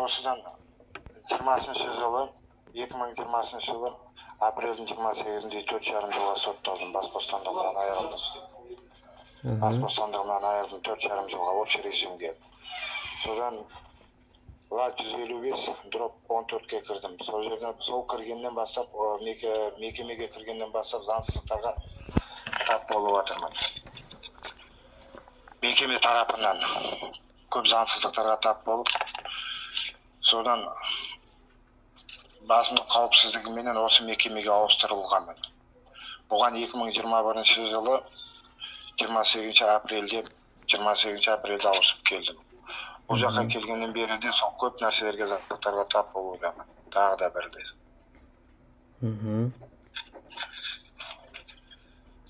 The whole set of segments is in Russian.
осыдан 20-шы жылы 2020 жылы апрельдің 28-інде 4,5 жылға сотталдым. Бас бостандығынан айырылдым. Бас бостандығынан айырылдым 4,5 жылға общий режимге. Содан ла 155 дроп 14-ке кірдім. Сол жерден сол кіргеннен бастап мекемеге кіргеннен бастап заңсыздықтарға тап болып жатырмын. Мекеме тарапынан көп заңсыздықтарға тап болып, содан басымның қауіпсіздігіменен осы мекемеге ауыстырылғанмын. Бұған 2021 жылы 28 апрельде ауысып келдім. Бұл жаққа келгеннен бері де сол көп нәрселерге заңсыздықтарға тап болудамын. Тағы да бірде.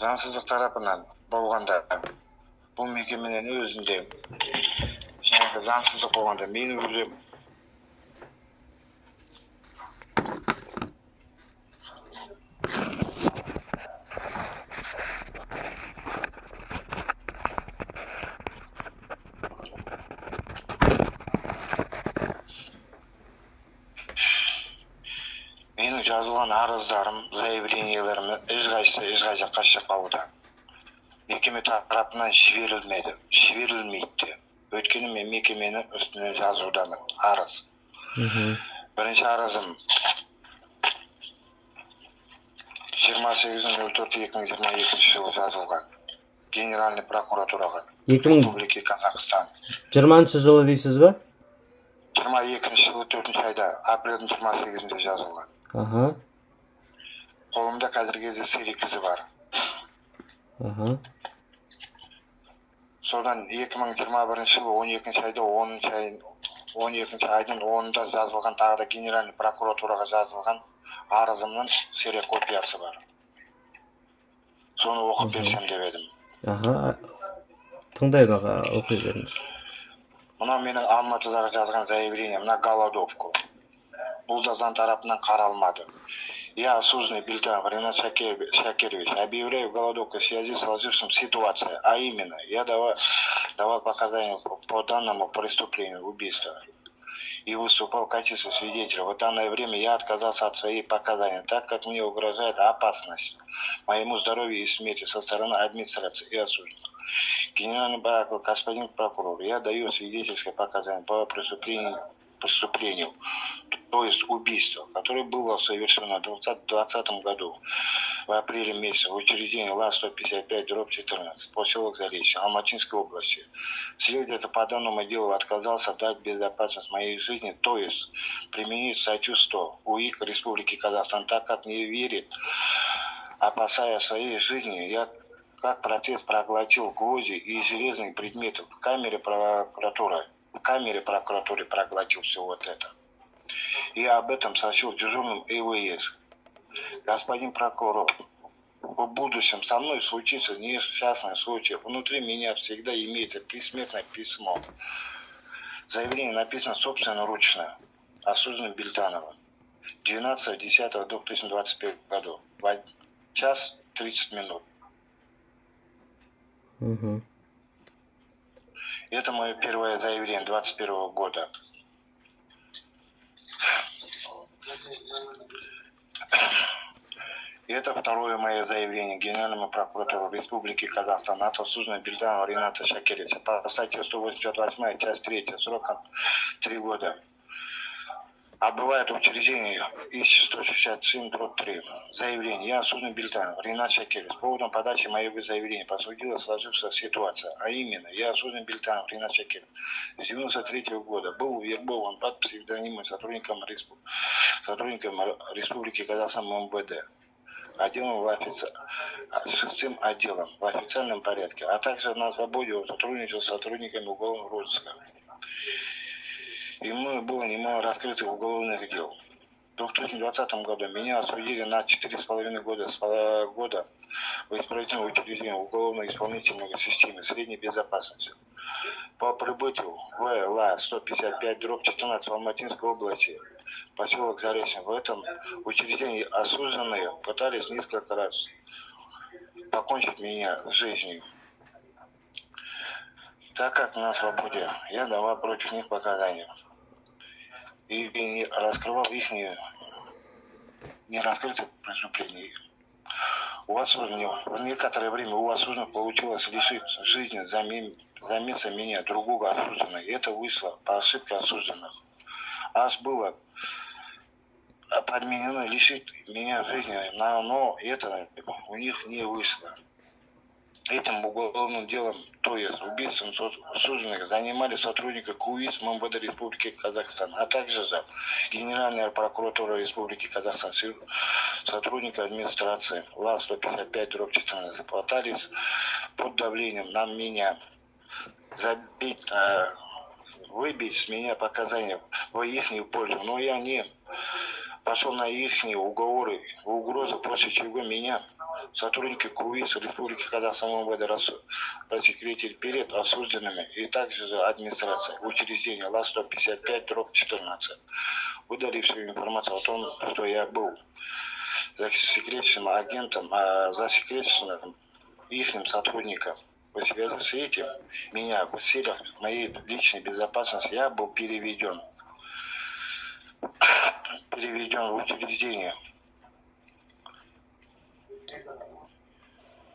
Заңсыздық тарапынан болғанда бұл мекеменің өзінде заңсыздық болғанда мен өзім менің жазылған арыздарым, заявленияларым ешқайсысы қашып қалуда. Мекеме тарапынан жіберілмейді. Өйткені мен мекеменің үстіне жазудамын, арыз. Бірінші арызым 28.04.2022 жылы жазылған. Генеральный прокуратураға. Республики Казахстан. 20 жылы дейсіз бе? 22 жылы 4 айда, апрельдің 28-інде жазылған. Қолымда қазіргі кезде сирекізі бар. Содан 2021 жылы 12 айда 12 айдың 10-да жазылған, тағы да Генеральный прокуратураға жазылған арызымның ксерокопиясы бар. Соны оқып берсем деп едім. Тыңдайын аға, оқи беріңіз. Мына менің Алматыдағы жазған заявлением на голодовку. Бұл заң тарапынан қаралмады. Я, осужденный Бильтанов Ренат Шакирович, объявляю голодовку в связи с сложившимся ситуацией, а именно, я давал показания по данному преступлению убийства и выступал в качестве свидетеля. В данное время я отказался от своих показаний, так как мне угрожает опасность моему здоровью и смерти со стороны администрации и осужденных. Генеральный господин прокурор, я даю свидетельское показание по преступлению, то есть убийство, которое было совершено в 2020 году, в апреле месяце, в учреждении ЛА-155/14, поселок Заречье, Алматинской области. Следователь по данному делу отказался дать безопасность моей жизни, то есть применить статью 100 УИК Республики Казахстан, так как не верит, опасаясь своей жизни, я как протест проглотил гвозди и железные предметы в камере прокуратуры проглотил все вот это. И об этом сообщил дежурным ЭВС. Господин прокурор, в будущем со мной случится несчастный случай. Внутри меня всегда имеется предсмертное письмо. Заявление написано собственноручно, осужденным Бильтановым. 12.10.2021 году. В 1:30. Это мое первое заявление 2021 года. И это второе мое заявление Генеральному прокурору Республики Казахстан от осужденного Бильтанова Рената Шакировича по статье 188, часть 3, сроком 3 года. Обывает учреждение ИС-167/3. Заявление. Я осужден Бильтанов Ренат Шакирович. С поводом подачи моего заявления посудила сложившаяся ситуация. А именно, я осужден Бильтанов Ренат Шакирович. С 1993 года был вербован под псевдонимом сотрудником Республики Казахстан МВД. Шестым отделом в официальном порядке, а также на свободе сотрудничал с сотрудниками уголовного розыска. И мною было немало раскрытых уголовных дел. В 2020 году меня осудили на 4,5 года в исправительном учреждении уголовно-исполнительной системы средней безопасности. По прибытию в ЛА-155/14 в Алматинской области, поселок Заречье, в этом учреждении осужденные пытались несколько раз покончить меня с жизнью. Так как на свободе, я давал против них показания. и не раскрывал их не раскрытые преступления. У вас в некоторое время у осужденных получилось лишить жизни за место меня другого осужденного. И это вышло по ошибке осужденных. Аж было подменено лишить меня жизни, но это у них не вышло. Этим уголовным делом, то есть убийством осужденных, занимались сотрудники КУИС МВД Республики Казахстан, а также Генеральная прокуратура Республики Казахстан, сотрудники администрации ЛА-155/14 пытались под давлением на меня выбить с меня показания в их пользу, но я не пошел на их угрозы, после чего меня сотрудники КУИС Республики Казахстан МВД рассекретили перед осужденными и также администрацией учреждения ЛА-155/14, выдали всю информацию о том, что я был засекреченным агентом, засекреченным их сотрудником. В связи с этим меня в целях моей личной безопасности я был переведен в учреждение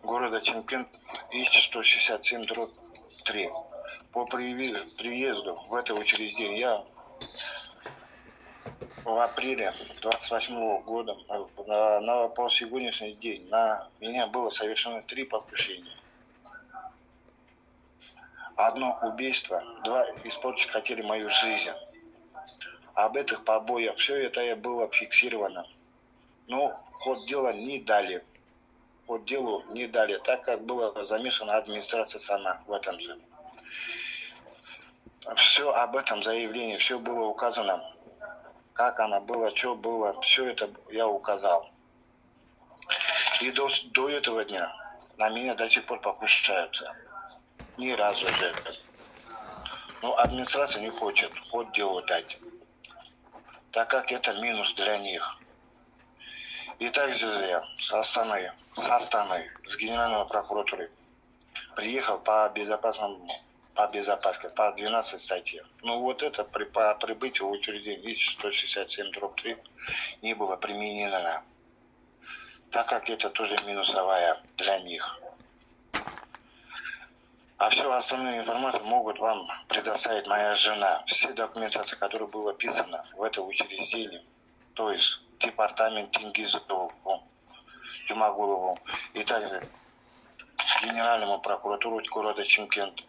города Чимкент ИЧ-167/3. По приезду в это учреждение я в апреле 28 года по сегодняшний день на меня было совершено 3 покушения. Одно убийство, 2 испортить хотели мою жизнь. Об этих побоях все это было фиксировано. Но ход дела не дали. Ход делу не дали, так как была замешана администрация сама в этом же. Все об этом заявлении, все было указано. Как она была, что было, все это я указал. И до этого дня на меня до сих пор покушаются. Ни разу же. Но администрация не хочет ход делу дать, так как это минус для них. И также я с Астаны, с Генеральной прокуратуры приехал по безопаске, по 12 статьям. Ну вот это по прибытию в учреждение ИЧ-167/3 не было применено, так как это тоже минусовая для них. А всю остальную информацию могут вам предоставить моя жена. Все документации, которые было описано в это учреждение, то есть департамент Тенгизову, Тюмагулову и также Генеральному прокуратуру города Чимкент.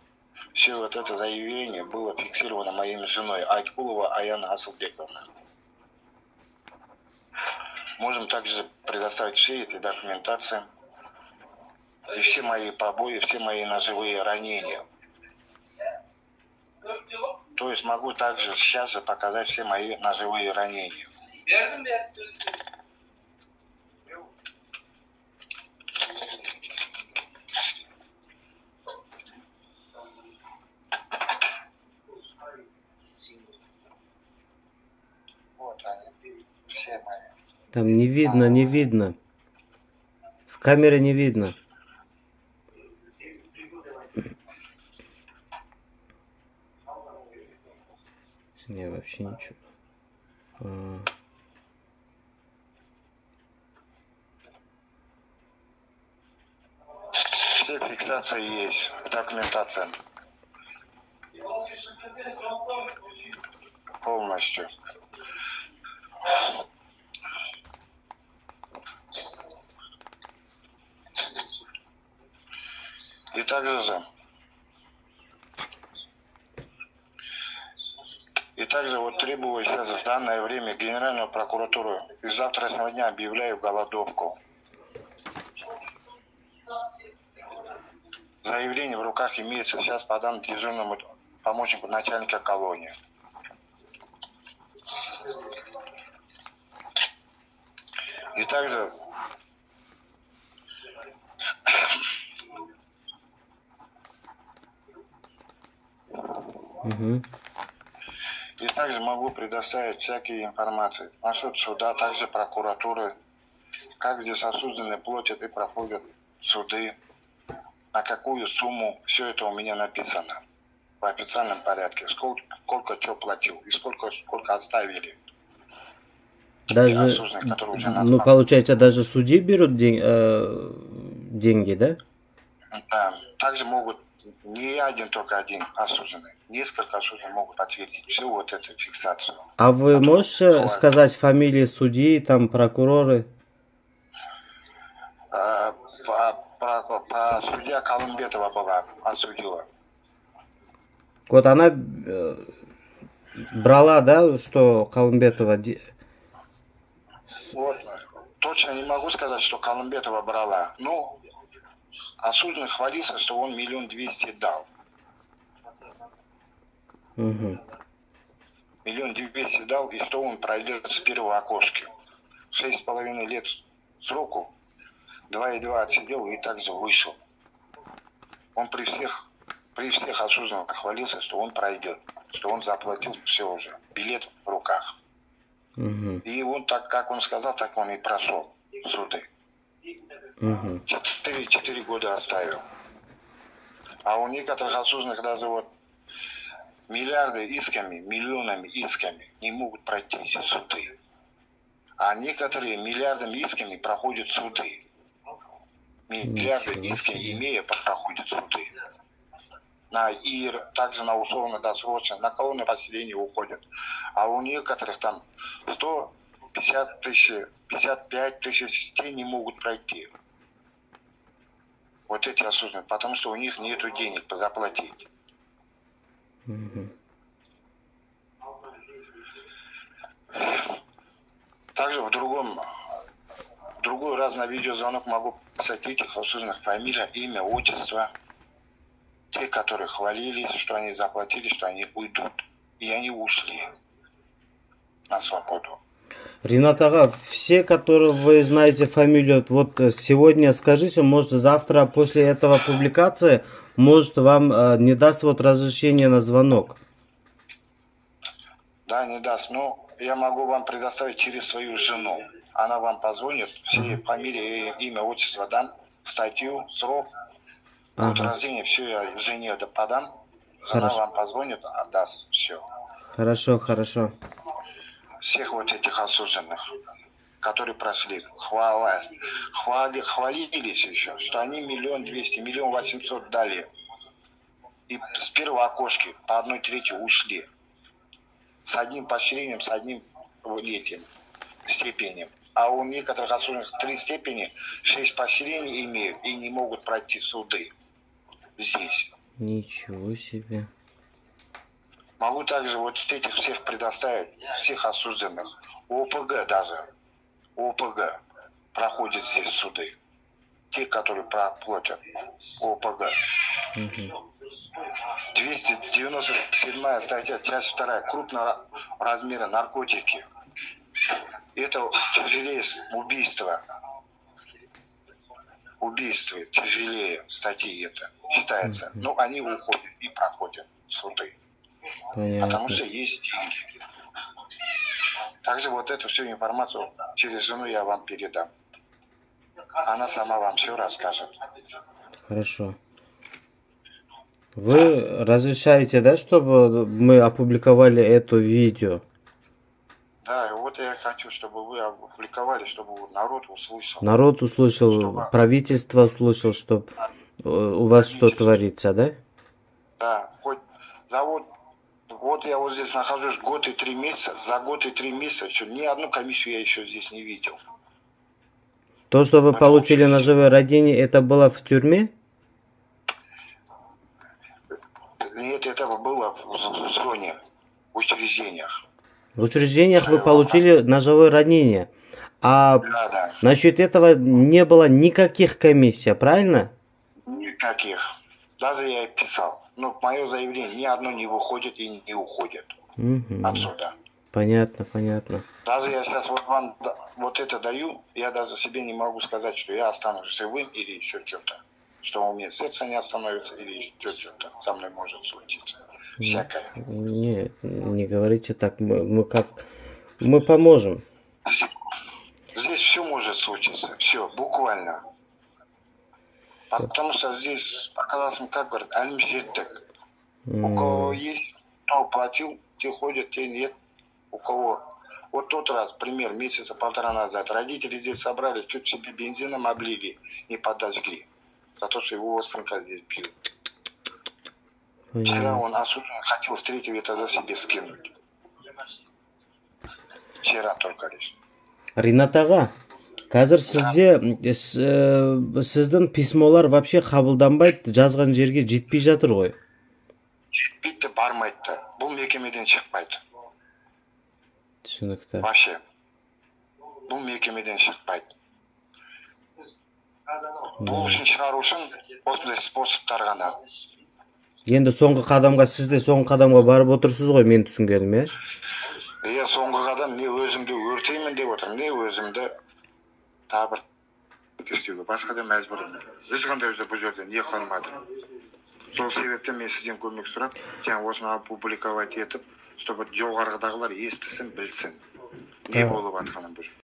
Все вот это заявление было фиксировано моей женой Айткулова Аяна Асылбековна. Можем также предоставить все эти документации и все мои побои, все мои ножевые ранения. То есть могу также сейчас же показать все мои ножевые ранения. Вот они, все мои. Там не видно, не видно. В камере не видно. Не, вообще ничего. Все фиксации есть, документация. Полностью. И также вот требую сейчас в данное время Генеральную прокуратуру из завтрашнего дня объявляю голодовку. Заявление в руках имеется, сейчас подам дежурному помощнику начальника колонии. И также И также могу предоставить всякие информации насчет суда, также прокуратуры, как здесь осужденные платят и проходят суды, на какую сумму, все это у меня написано. в официальном порядке, сколько что платил и сколько оставили. Даже, Осужденные, которые уже ну, назвал. получается, даже судьи берут деньги, да? Да. Также могут не только один осужденный, несколько осужденных могут подтвердить всю вот эту фиксацию. А вы можете сказать фамилии судьи, там, прокуроры? Судья Калымбетова была, осудила. Вот она брала, да, что Калымбетова... Вот, точно не могу сказать, что Калымбетова брала. Ну, осужденный хвалился, что он 1 200 000 дал. Угу. 1 200 000 дал, и что он пройдет с первого окошки. 6,5 лет сроку, 2,2 отсидел и также вышел. Он при всех осужденных хвалился, что он пройдет, что он заплатил все уже, билет в руках. Угу. И он так, как он сказал, так он и прошел суды. Угу. 4 года оставил. А у некоторых осужденных даже вот миллиарды исками, миллионами исками не могут пройти эти суды. А некоторые миллиардами исками проходят суды. Миллиарды исками имея проходят суды. И также на условно-досрочно, на колонны поселения уходят. А у некоторых там 150 тысяч, 55 тысяч те не могут пройти. Вот эти осужденные, потому что у них нету денег заплатить. Угу. Также в другой раз на видеозвонок могу писать этих осужденных фамилия, имя, отчество. Те, которые хвалились, что они заплатили, что они уйдут. И они ушли на свободу. Ринат ага, все, которые вы знаете фамилию, вот сегодня скажите, может завтра после этого публикации, может вам не даст вот разрешение на звонок? Да, не даст. Но я могу вам предоставить через свою жену. Она вам позвонит, все фамилии, имя, отчество дам, статью, срок, год рождения, все я жене подам. Жена вам позвонит, отдаст все. Хорошо, хорошо. Всех вот этих осужденных, которые прошли, хвалились еще, что они 1 200 000, 1 800 000 дали. И с первого окошки по 1/3 ушли. С одним поощрением, с одним этим степенем. А у некоторых осужденных 3 степени, 6 поощрений имеют и не могут пройти суды здесь. Ничего себе. Могу также вот этих всех предоставить, всех осужденных. ОПГ даже. ОПГ проходит здесь суды. Те, которые проплатят ОПГ. 297 статья, часть 2. Крупного размера наркотики. Это тяжелее убийства. Убийство тяжелее статьи это считается. Но они уходят и проходят суды. Понятно. Потому что есть деньги. Также вот эту всю информацию через жену я вам передам. Она сама вам все расскажет. Хорошо. Вы разрешаете, да, чтобы мы опубликовали это видео? Да, и вот я хочу, чтобы вы опубликовали, чтобы народ услышал. Народ услышал, чтобы... правительство услышал, чтобы у вас что творится, да? Да, хоть завод. Вот я вот здесь нахожусь год и 3 месяца. За год и 3 месяца ни одну комиссию я еще здесь не видел. То, что вы получили ножевое ранение, это было в тюрьме? Нет, это было в зоне, в учреждениях. В учреждениях вы получили ножевое ранение. А да. Насчет этого не было никаких комиссий, правильно? Никаких. Даже я писал. Но мое заявление ни одно не выходит и не уходит отсюда. Понятно, понятно. Даже я сейчас вот вам вот это даю, я даже себе не могу сказать, что я останусь живым или еще что-то. Что у меня сердце не остановится или еще что-то со мной может случиться. Всякое. Нет, не говорите так. Мы поможем. Здесь все может случиться. Все, буквально. Потому что здесь, как говорят, алим жеттек. У кого есть, кто платил, те ходят, те нет. У кого... Вот тот раз, пример, месяца полтора назад, родители здесь собрались, чуть себе бензином облили, не подожгли. За то, что его сынка здесь бил. Вчера он осужден, хотел с третьего этажа себе скинуть. Вчера только лишь. Ринат аға, қазір сізде сіздің письмолар вообще қабылданбайды, жазған жерге жетпей жатыр ғой. Жетпейді, бармайды. Бұл мекемеден шықпайды. Түсінікті. Вообще. Бұл мекемеден шықпайды. Бұл үшін шығару үшін осындай способтар ғана. Енді соңғы қадамға, сіз де соңғы қадамға барып отырсыз ғой, мен түсінгенім, е? Иә, соңғы қадам, не өзімді өртеймін деп отырмын, не өзімді табыр істеуге. Басқа да мәжбүрмін. Ешқандай бұл жерде не қалмады. Сол себептен мен сізден көмек сұрап, жаңа осыны публиковать етіп, чтобы жоғарғыдағылар естісін, білсін. Не болып жатқанын бұл.